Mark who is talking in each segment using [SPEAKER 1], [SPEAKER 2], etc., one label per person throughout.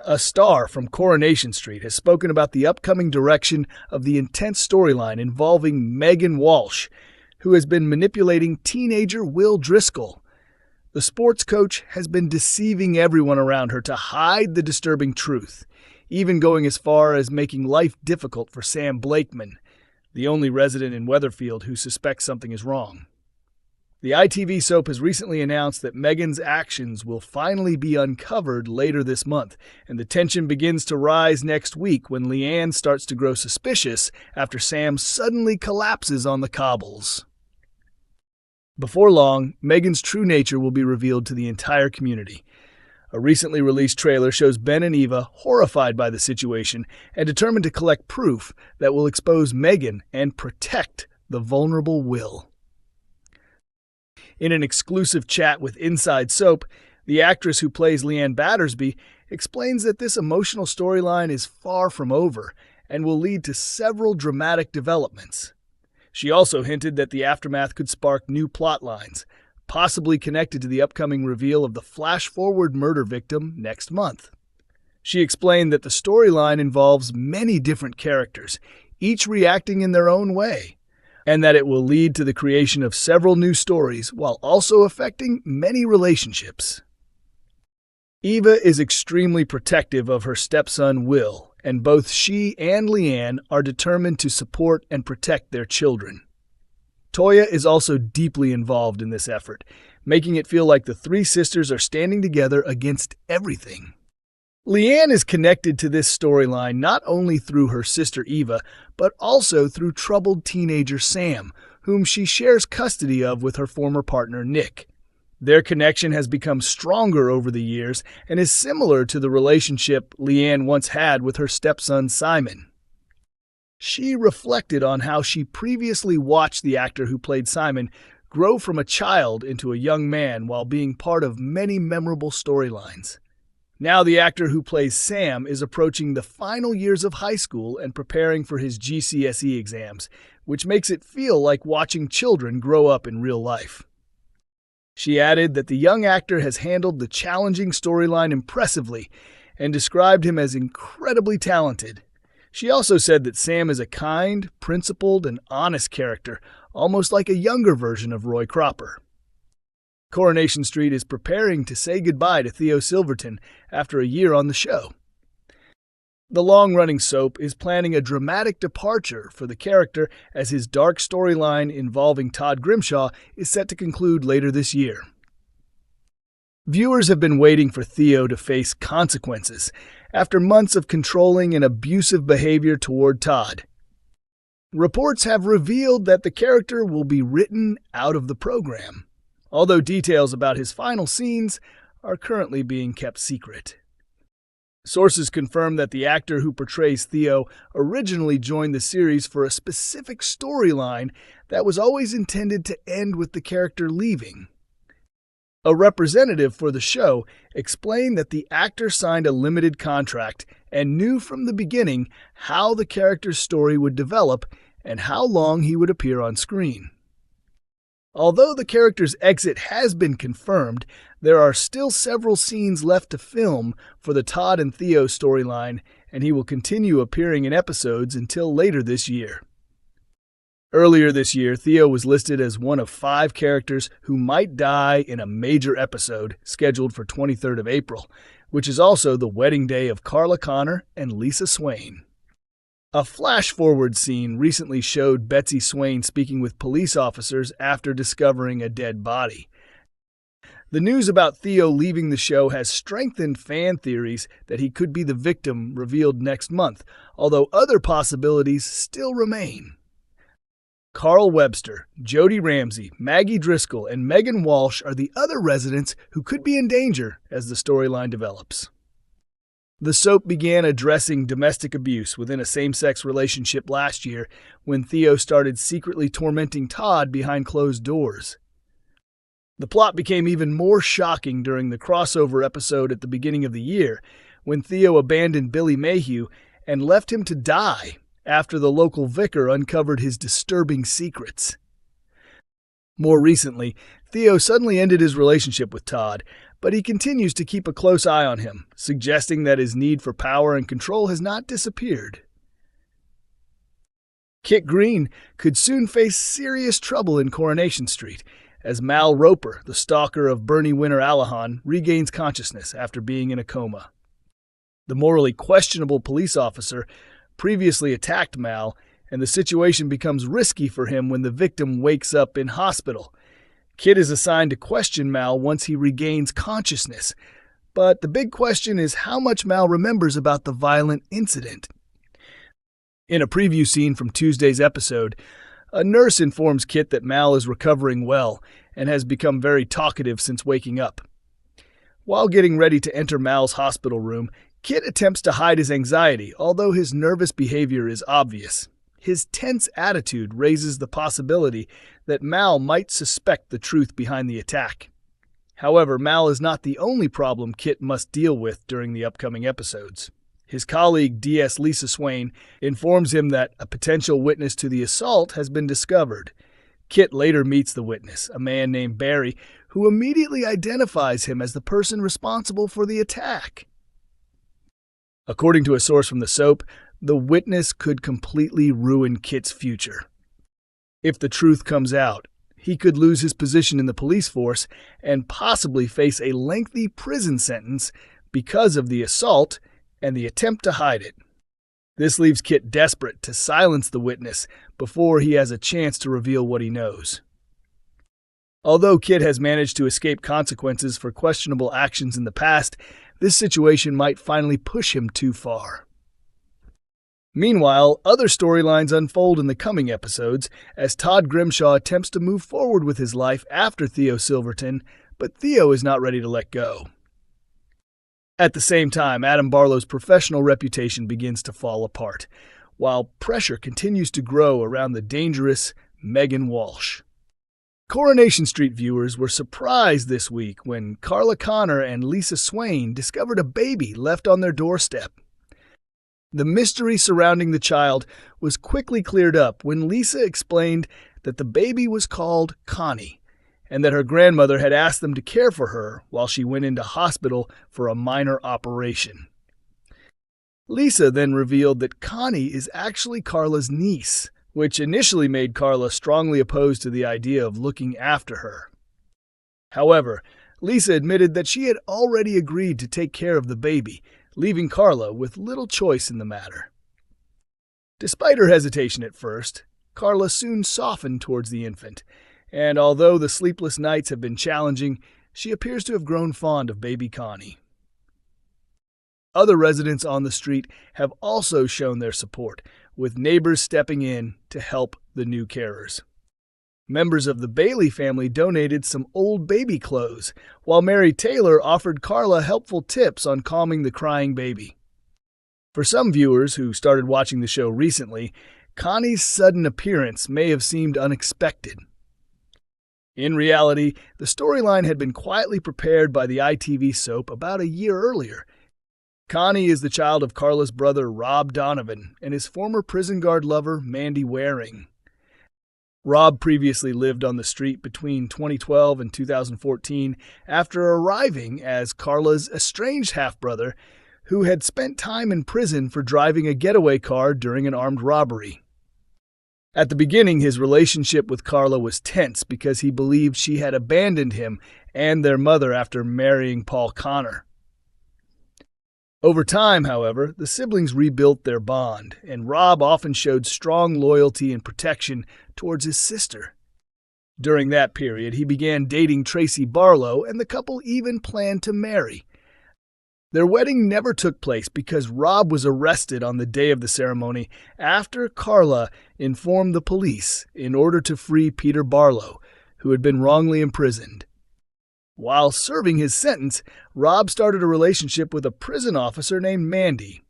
[SPEAKER 1] A star from Coronation Street has spoken about the upcoming direction of the intense storyline involving Megan Walsh, who has been manipulating teenager Will Driscoll. The sports coach has been deceiving everyone around her to hide the disturbing truth, even going as far as making life difficult for Sam Blakeman, the only resident in Weatherfield who suspects something is wrong. The ITV soap has recently announced that Megan's actions will finally be uncovered later this month, and the tension begins to rise next week when Leanne starts to grow suspicious after Sam suddenly collapses on the cobbles. Before long, Megan's true nature will be revealed to the entire community. A recently released trailer shows Ben and Eva horrified by the situation and determined to collect proof that will expose Megan and protect the vulnerable Will. In an exclusive chat with Inside Soap, the actress who plays Leanne Battersby explains that this emotional storyline is far from over and will lead to several dramatic developments. She also hinted that the aftermath could spark new plot lines, possibly connected to the upcoming reveal of the flash-forward murder victim next month. She explained that the storyline involves many different characters, each reacting in their own way, and that it will lead to the creation of several new stories while also affecting many relationships. Eva is extremely protective of her stepson Will, and both she and Leanne are determined to support and protect their children. Toyah is also deeply involved in this effort, making it feel like the three sisters are standing together against everything. Leanne is connected to this storyline not only through her sister Eva, but also through troubled teenager Sam, whom she shares custody of with her former partner Nick. Their connection has become stronger over the years and is similar to the relationship Leanne once had with her stepson Simon. She reflected on how she previously watched the actor who played Simon grow from a child into a young man while being part of many memorable storylines. Now the actor who plays Sam is approaching the final years of high school and preparing for his GCSE exams, which makes it feel like watching children grow up in real life. She added that the young actor has handled the challenging storyline impressively and described him as incredibly talented. She also said that Sam is a kind, principled, and honest character, almost like a younger version of Roy Cropper. Coronation Street is preparing to say goodbye to Theo Silverton after a year on the show. The long-running soap is planning a dramatic departure for the character as his dark storyline involving Todd Grimshaw is set to conclude later this year. Viewers have been waiting for Theo to face consequences after months of controlling and abusive behavior toward Todd. Reports have revealed that the character will be written out of the program, although details about his final scenes are currently being kept secret. Sources confirm that the actor who portrays Theo originally joined the series for a specific storyline that was always intended to end with the character leaving. A representative for the show explained that the actor signed a limited contract and knew from the beginning how the character's story would develop and how long he would appear on screen. Although the character's exit has been confirmed, there are still several scenes left to film for the Todd and Theo storyline, and he will continue appearing in episodes until later this year. Earlier this year, Theo was listed as one of 5 characters who might die in a major episode scheduled for 23rd of April, which is also the wedding day of Carla Connor and Lisa Swain. A flash-forward scene recently showed Betsy Swain speaking with police officers after discovering a dead body. The news about Theo leaving the show has strengthened fan theories that he could be the victim revealed next month, although other possibilities still remain. Carl Webster, Jody Ramsey, Maggie Driscoll, and Megan Walsh are the other residents who could be in danger as the storyline develops. The soap began addressing domestic abuse within a same-sex relationship last year when Theo started secretly tormenting Todd behind closed doors. The plot became even more shocking during the crossover episode at the beginning of the year when Theo abandoned Billy Mayhew and left him to die after the local vicar uncovered his disturbing secrets. More recently, Theo suddenly ended his relationship with Todd, but he continues to keep a close eye on him, suggesting that his need for power and control has not disappeared. Kit Green could soon face serious trouble in Coronation Street, as Mal Roper, the stalker of Bernie Winter Allahan, regains consciousness after being in a coma. The morally questionable police officer previously attacked Mal, and the situation becomes risky for him when the victim wakes up in hospital. Kit is assigned to question Mal once he regains consciousness, but the big question is how much Mal remembers about the violent incident. In a preview scene from Tuesday's episode, a nurse informs Kit that Mal is recovering well and has become very talkative since waking up. While getting ready to enter Mal's hospital room, Kit attempts to hide his anxiety, although his nervous behavior is obvious. His tense attitude raises the possibility that Mal might suspect the truth behind the attack. However, Mal is not the only problem Kit must deal with during the upcoming episodes. His colleague, DS Lisa Swain, informs him that a potential witness to the assault has been discovered. Kit later meets the witness, a man named Barry, who immediately identifies him as the person responsible for the attack. According to a source from the soap, the witness could completely ruin Kit's future. If the truth comes out, he could lose his position in the police force and possibly face a lengthy prison sentence because of the assault and the attempt to hide it. This leaves Kit desperate to silence the witness before he has a chance to reveal what he knows. Although Kit has managed to escape consequences for questionable actions in the past, this situation might finally push him too far. Meanwhile, other storylines unfold in the coming episodes as Todd Grimshaw attempts to move forward with his life after Theo Silverton, but Theo is not ready to let go. At the same time, Adam Barlow's professional reputation begins to fall apart, while pressure continues to grow around the dangerous Megan Walsh. Coronation Street viewers were surprised this week when Carla Connor and Lisa Swain discovered a baby left on their doorstep. The mystery surrounding the child was quickly cleared up when Lisa explained that the baby was called Connie, and that her grandmother had asked them to care for her while she went into hospital for a minor operation. Lisa then revealed that Connie is actually Carla's niece, which initially made Carla strongly opposed to the idea of looking after her. However, Lisa admitted that she had already agreed to take care of the baby, leaving Carla with little choice in the matter. Despite her hesitation at first, Carla soon softened towards the infant, and although the sleepless nights have been challenging, she appears to have grown fond of baby Connie. Other residents on the street have also shown their support, with neighbors stepping in to help the new carers. Members of the Bailey family donated some old baby clothes, while Mary Taylor offered Carla helpful tips on calming the crying baby. For some viewers who started watching the show recently, Connie's sudden appearance may have seemed unexpected. In reality, the storyline had been quietly prepared by the ITV soap about a year earlier. Connie is the child of Carla's brother Rob Donovan and his former prison guard lover Mandy Waring. Rob previously lived on the street between 2012 and 2014 after arriving as Carla's estranged half-brother who had spent time in prison for driving a getaway car during an armed robbery. At the beginning, his relationship with Carla was tense because he believed she had abandoned him and their mother after marrying Paul Connor. Over time, however, the siblings rebuilt their bond, and Rob often showed strong loyalty and protection towards his sister. During that period, he began dating Tracy Barlow, and the couple even planned to marry. Their wedding never took place because Rob was arrested on the day of the ceremony after Carla informed the police in order to free Peter Barlow, who had been wrongly imprisoned. While serving his sentence, Rob started a relationship with a prison officer named Mandy.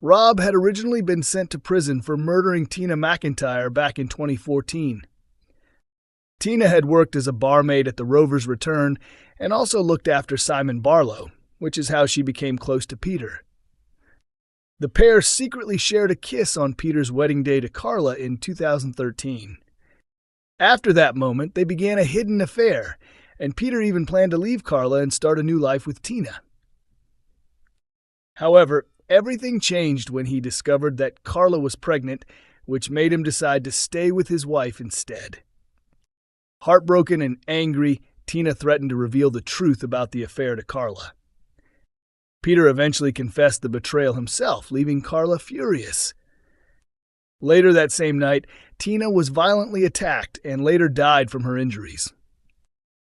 [SPEAKER 1] Rob had originally been sent to prison for murdering Tina McIntyre back in 2014. Tina had worked as a barmaid at the Rover's Return and also looked after Simon Barlow, which is how she became close to Peter. The pair secretly shared a kiss on Peter's wedding day to Carla in 2013. After that moment, they began a hidden affair, and Peter even planned to leave Carla and start a new life with Tina. However, everything changed when he discovered that Carla was pregnant, which made him decide to stay with his wife instead. Heartbroken and angry, Tina threatened to reveal the truth about the affair to Carla. Peter eventually confessed the betrayal himself, leaving Carla furious. Later that same night, Tina was violently attacked and later died from her injuries.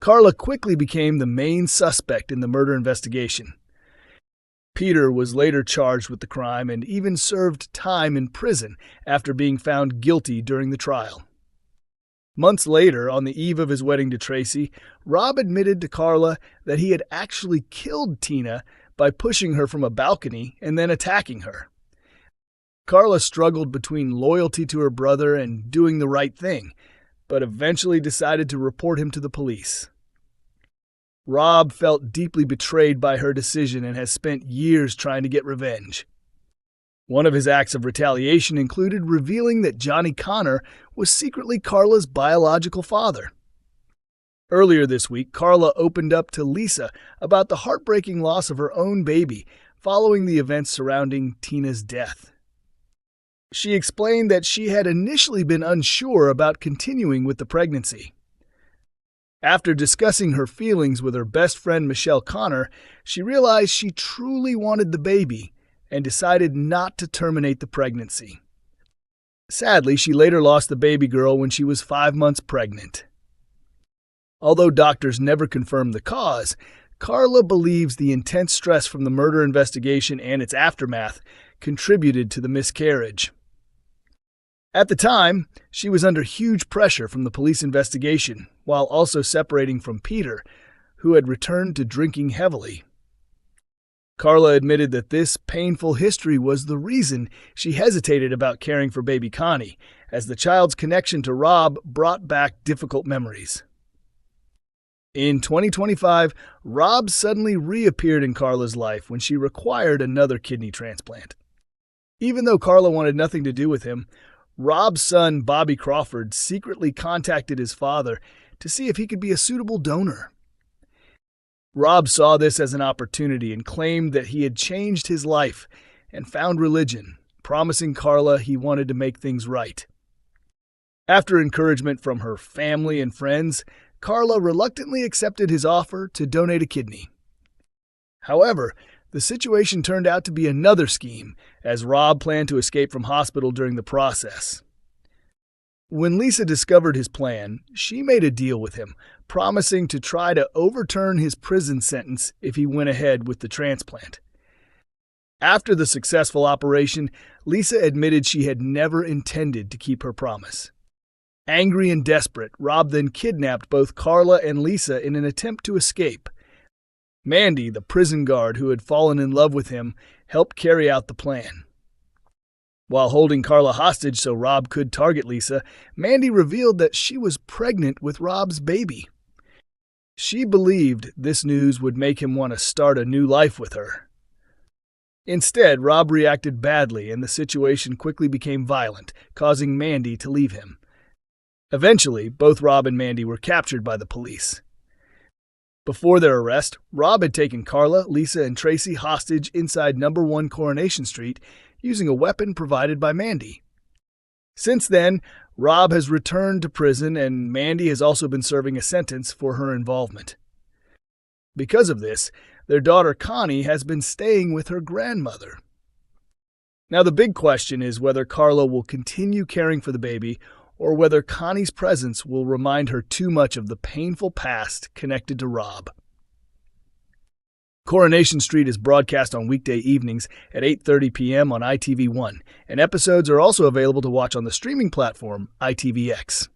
[SPEAKER 1] Carla quickly became the main suspect in the murder investigation. Peter was later charged with the crime and even served time in prison after being found guilty during the trial. Months later, on the eve of his wedding to Tracy, Rob admitted to Carla that he had actually killed Tina by pushing her from a balcony and then attacking her. Carla struggled between loyalty to her brother and doing the right thing, but eventually decided to report him to the police. Rob felt deeply betrayed by her decision and has spent years trying to get revenge. One of his acts of retaliation included revealing that Johnny Connor was secretly Carla's biological father. Earlier this week, Carla opened up to Lisa about the heartbreaking loss of her own baby following the events surrounding Tina's death. She explained that she had initially been unsure about continuing with the pregnancy. After discussing her feelings with her best friend Michelle Connor, she realized she truly wanted the baby and decided not to terminate the pregnancy. Sadly, she later lost the baby girl when she was 5 months pregnant. Although doctors never confirmed the cause, Carla believes the intense stress from the murder investigation and its aftermath contributed to the miscarriage. At the time, she was under huge pressure from the police investigation, while also separating from Peter, who had returned to drinking heavily. Carla admitted that this painful history was the reason she hesitated about caring for baby Connie, as the child's connection to Rob brought back difficult memories. In 2025, Rob suddenly reappeared in Carla's life when she required another kidney transplant. Even though Carla wanted nothing to do with him, Rob's son, Bobby Crawford, secretly contacted his father to see if he could be a suitable donor. Rob saw this as an opportunity and claimed that he had changed his life and found religion, promising Carla he wanted to make things right. After encouragement from her family and friends, Carla reluctantly accepted his offer to donate a kidney. However, the situation turned out to be another scheme, as Rob planned to escape from hospital during the process. When Lisa discovered his plan, she made a deal with him, promising to try to overturn his prison sentence if he went ahead with the transplant. After the successful operation, Lisa admitted she had never intended to keep her promise. Angry and desperate, Rob then kidnapped both Carla and Lisa in an attempt to escape. Mandy, the prison guard who had fallen in love with him, helped carry out the plan. While holding Carla hostage so Rob could target Lisa, Mandy revealed that she was pregnant with Rob's baby. She believed this news would make him want to start a new life with her. Instead, Rob reacted badly and the situation quickly became violent, causing Mandy to leave him. Eventually, both Rob and Mandy were captured by the police. Before their arrest, Rob had taken Carla, Lisa, and Tracy hostage inside No. 1 Coronation Street using a weapon provided by Mandy. Since then, Rob has returned to prison and Mandy has also been serving a sentence for her involvement. Because of this, their daughter Connie has been staying with her grandmother. Now the big question is whether Carla will continue caring for the baby or whether Connie's presence will remind her too much of the painful past connected to Rob. Coronation Street is broadcast on weekday evenings at 8:30 p.m. on ITV1, and episodes are also available to watch on the streaming platform ITVX.